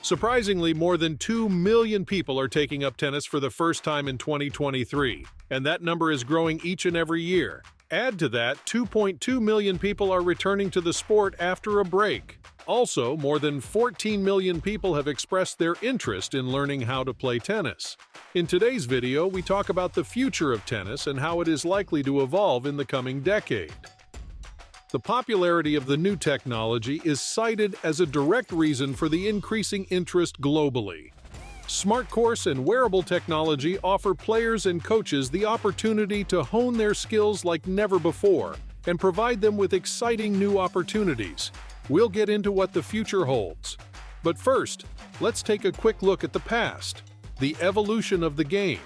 Surprisingly, more than 2 million people are taking up tennis for the first time in 2023, and that number is growing each and every year. Add to that, 2.2 million people are returning to the sport after a break. Also, more than 14 million people have expressed their interest in learning how to play tennis. In today's video, we talk about the future of tennis and how it is likely to evolve in the coming decade. The popularity of the new technology is cited as a direct reason for the increasing interest globally. Smart course and wearable technology offer players and coaches the opportunity to hone their skills like never before and provide them with exciting new opportunities. We'll get into what the future holds. But first, let's take a quick look at the past, the evolution of the game.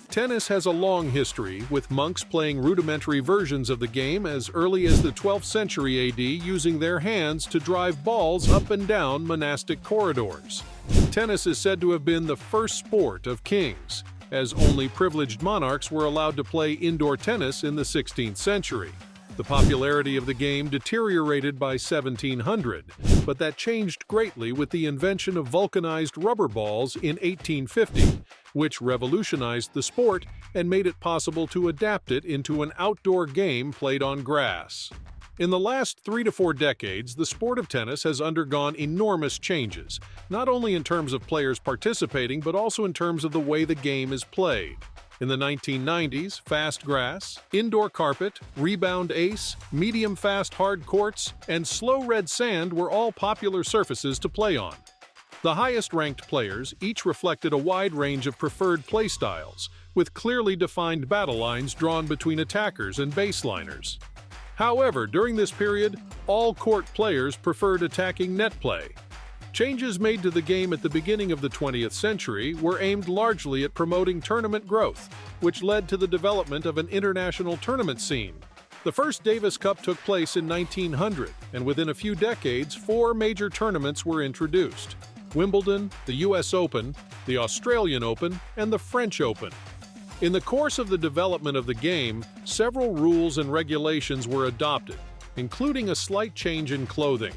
Tennis has a long history, with monks playing rudimentary versions of the game as early as the 12th century AD using their hands to drive balls up and down monastic corridors. Tennis is said to have been the first sport of kings, as only privileged monarchs were allowed to play indoor tennis in the 16th century. The popularity of the game deteriorated by 1700, but that changed greatly with the invention of vulcanized rubber balls in 1850, which revolutionized the sport and made it possible to adapt it into an outdoor game played on grass. In the last 3 to 4 decades, the sport of tennis has undergone enormous changes, not only in terms of players participating but also in terms of the way the game is played. In the 1990s, fast grass, indoor carpet, rebound ace, medium-fast hard courts, and slow red sand were all popular surfaces to play on. The highest-ranked players each reflected a wide range of preferred play styles, with clearly defined battle lines drawn between attackers and baseliners. However, during this period, all court players preferred attacking net play. Changes made to the game at the beginning of the 20th century were aimed largely at promoting tournament growth, which led to the development of an international tournament scene. The first Davis Cup took place in 1900, and within a few decades, 4 major tournaments were introduced: Wimbledon, the US Open, the Australian Open, and the French Open. In the course of the development of the game, several rules and regulations were adopted, including a slight change in clothing.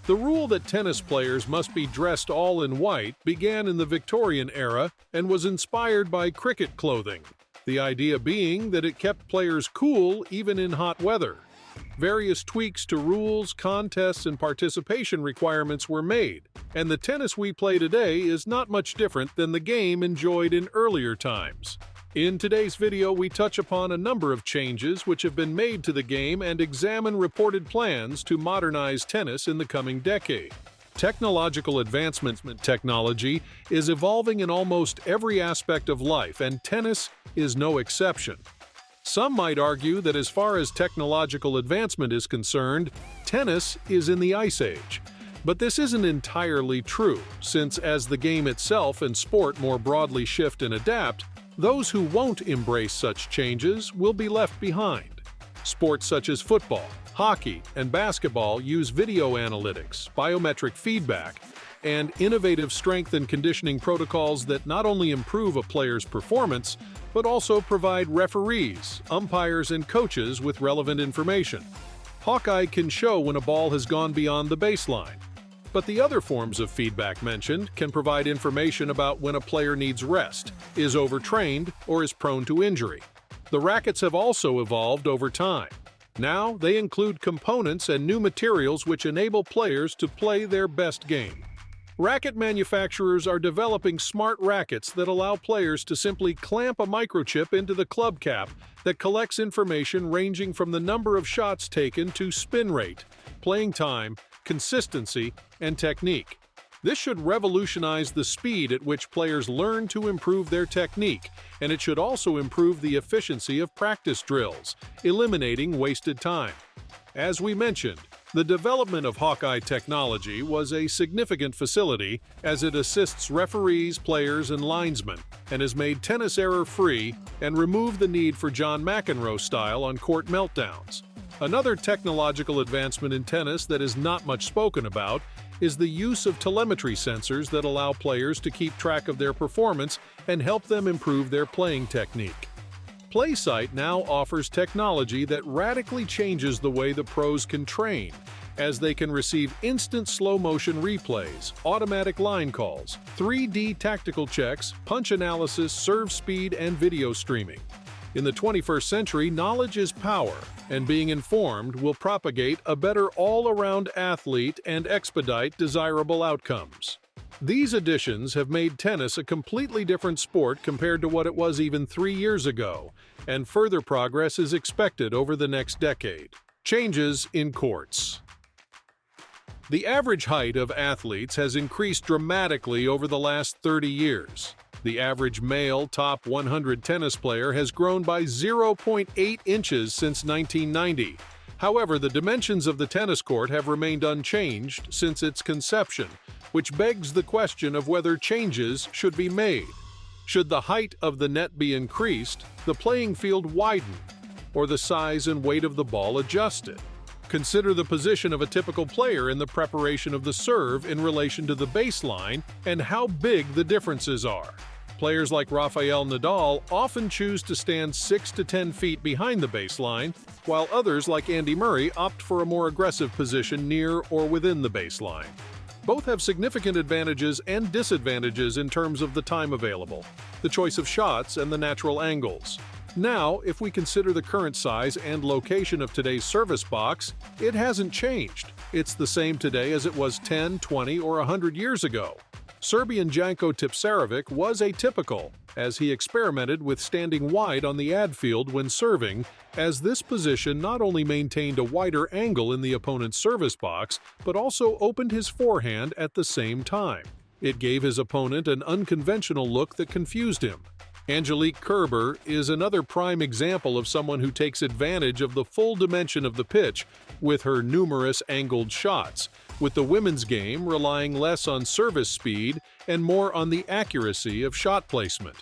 The rule that tennis players must be dressed all in white began in the Victorian era and was inspired by cricket clothing, the idea being that it kept players cool even in hot weather. Various tweaks to rules, contests, and participation requirements were made, and the tennis we play today is not much different than the game enjoyed in earlier times. In today's video, we touch upon a number of changes which have been made to the game and examine reported plans to modernize tennis in the coming decade. Technological advancement technology is evolving in almost every aspect of life, and tennis is no exception. Some might argue that as far as technological advancement is concerned, tennis is in the Ice Age. But this isn't entirely true, since as the game itself and sport more broadly shift and adapt, those who won't embrace such changes will be left behind. Sports such as football, hockey, and basketball use video analytics, biometric feedback, and innovative strength and conditioning protocols that not only improve a player's performance, but also provide referees, umpires, and coaches with relevant information. Hawkeye can show when a ball has gone beyond the baseline. But the other forms of feedback mentioned can provide information about when a player needs rest, is overtrained, or is prone to injury. The rackets have also evolved over time. Now, they include components and new materials which enable players to play their best game. Racket manufacturers are developing smart rackets that allow players to simply clamp a microchip into the club cap that collects information ranging from the number of shots taken to spin rate, playing time, consistency, and technique. This should revolutionize the speed at which players learn to improve their technique, and it should also improve the efficiency of practice drills, eliminating wasted time. As we mentioned, the development of Hawkeye technology was a significant facility as it assists referees, players, and linesmen, and has made tennis error-free and removed the need for John McEnroe-style on-court meltdowns. Another technological advancement in tennis that is not much spoken about is the use of telemetry sensors that allow players to keep track of their performance and help them improve their playing technique. PlaySight now offers technology that radically changes the way the pros can train, as they can receive instant slow-motion replays, automatic line calls, 3D tactical checks, punch analysis, serve speed, and video streaming. In the 21st century, knowledge is power, and being informed will propagate a better all-around athlete and expedite desirable outcomes. These additions have made tennis a completely different sport compared to what it was even 3 years ago, and further progress is expected over the next decade. Changes in courts. The average height of athletes has increased dramatically over the last 30 years. The average male top 100 tennis player has grown by 0.8 inches since 1990. However, the dimensions of the tennis court have remained unchanged since its conception, which begs the question of whether changes should be made. Should the height of the net be increased, the playing field widened, or the size and weight of the ball adjusted? Consider the position of a typical player in the preparation of the serve in relation to the baseline and how big the differences are. Players like Rafael Nadal often choose to stand 6 to 10 feet behind the baseline, while others like Andy Murray opt for a more aggressive position near or within the baseline. Both have significant advantages and disadvantages in terms of the time available, the choice of shots, and the natural angles. Now, if we consider the current size and location of today's service box, it hasn't changed. It's the same today as it was 10, 20, or 100 years ago. Serbian Janko Tipsarevic was atypical, as he experimented with standing wide on the ad field when serving, as this position not only maintained a wider angle in the opponent's service box, but also opened his forehand at the same time. It gave his opponent an unconventional look that confused him. Angelique Kerber is another prime example of someone who takes advantage of the full dimension of the pitch with her numerous angled shots, with the women's game relying less on service speed and more on the accuracy of shot placement.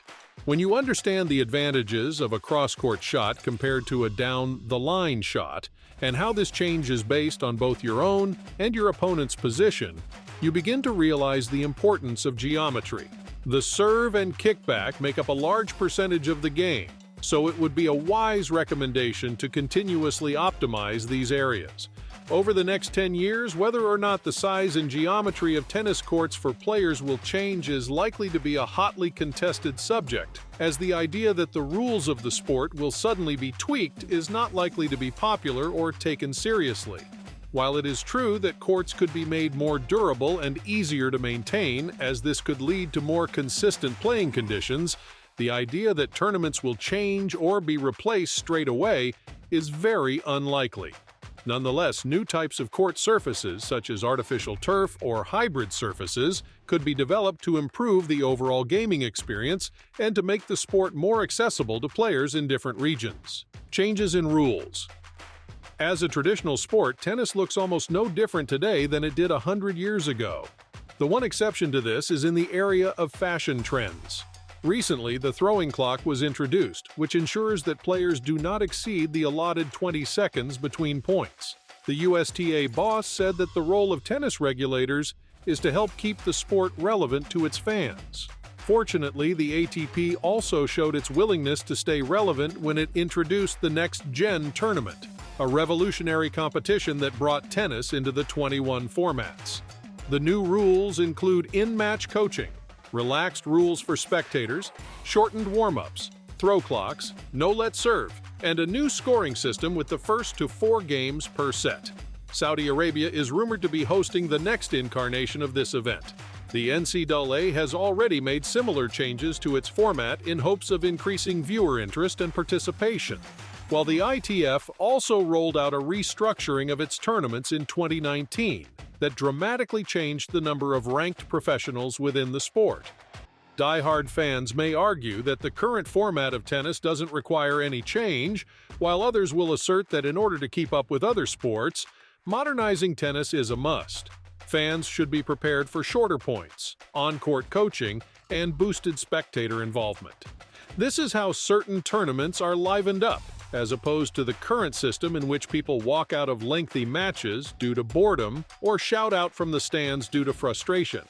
When you understand the advantages of a cross-court shot compared to a down-the-line shot, and how this change is based on both your own and your opponent's position, you begin to realize the importance of geometry. The serve and kickback make up a large percentage of the game, so it would be a wise recommendation to continuously optimize these areas. Over the next 10 years, whether or not the size and geometry of tennis courts for players will change is likely to be a hotly contested subject, as the idea that the rules of the sport will suddenly be tweaked is not likely to be popular or taken seriously. While it is true that courts could be made more durable and easier to maintain, as this could lead to more consistent playing conditions, the idea that tournaments will change or be replaced straight away is very unlikely. Nonetheless, new types of court surfaces, such as artificial turf or hybrid surfaces, could be developed to improve the overall gaming experience and to make the sport more accessible to players in different regions. Changes in rules. As a traditional sport, tennis looks almost no different today than it did 100 years ago. The one exception to this is in the area of fashion trends. Recently, the throwing clock was introduced, which ensures that players do not exceed the allotted 20 seconds between points. The USTA boss said that the role of tennis regulators is to help keep the sport relevant to its fans. Fortunately, the ATP also showed its willingness to stay relevant when it introduced the Next Gen tournament, a revolutionary competition that brought tennis into the 21 formats. The new rules include in-match coaching, relaxed rules for spectators, shortened warm-ups, throw clocks, no-let serve, and a new scoring system with the first to 4 games per set. Saudi Arabia is rumored to be hosting the next incarnation of this event. The NCAA has already made similar changes to its format in hopes of increasing viewer interest and participation, while the ITF also rolled out a restructuring of its tournaments in 2019 that dramatically changed the number of ranked professionals within the sport. Die-hard fans may argue that the current format of tennis doesn't require any change, while others will assert that in order to keep up with other sports, modernizing tennis is a must. Fans should be prepared for shorter points, on-court coaching, and boosted spectator involvement. This is how certain tournaments are livened up, as opposed to the current system in which people walk out of lengthy matches due to boredom or shout out from the stands due to frustration.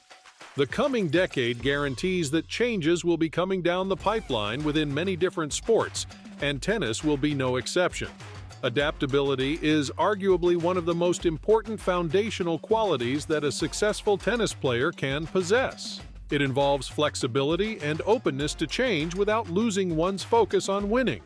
The coming decade guarantees that changes will be coming down the pipeline within many different sports, and tennis will be no exception. Adaptability is arguably one of the most important foundational qualities that a successful tennis player can possess. It involves flexibility and openness to change without losing one's focus on winning.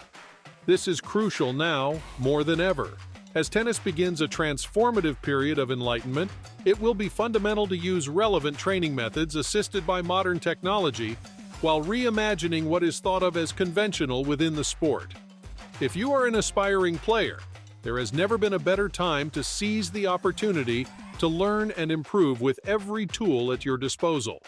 This is crucial now more than ever. As tennis begins a transformative period of enlightenment, it will be fundamental to use relevant training methods assisted by modern technology while reimagining what is thought of as conventional within the sport. If you are an aspiring player, there has never been a better time to seize the opportunity to learn and improve with every tool at your disposal.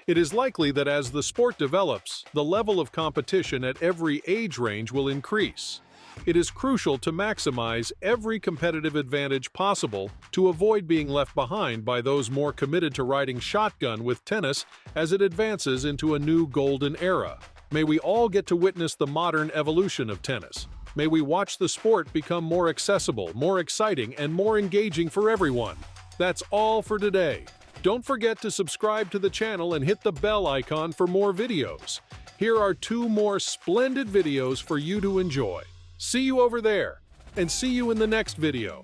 It is likely that as the sport develops, the level of competition at every age range will increase. It is crucial to maximize every competitive advantage possible to avoid being left behind by those more committed to riding shotgun with tennis as it advances into a new golden era. May we all get to witness the modern evolution of tennis. May we watch the sport become more accessible, more exciting, and more engaging for everyone. That's all for today. Don't forget to subscribe to the channel and hit the bell icon for more videos. Here are 2 more splendid videos for you to enjoy. See you over there, and see you in the next video.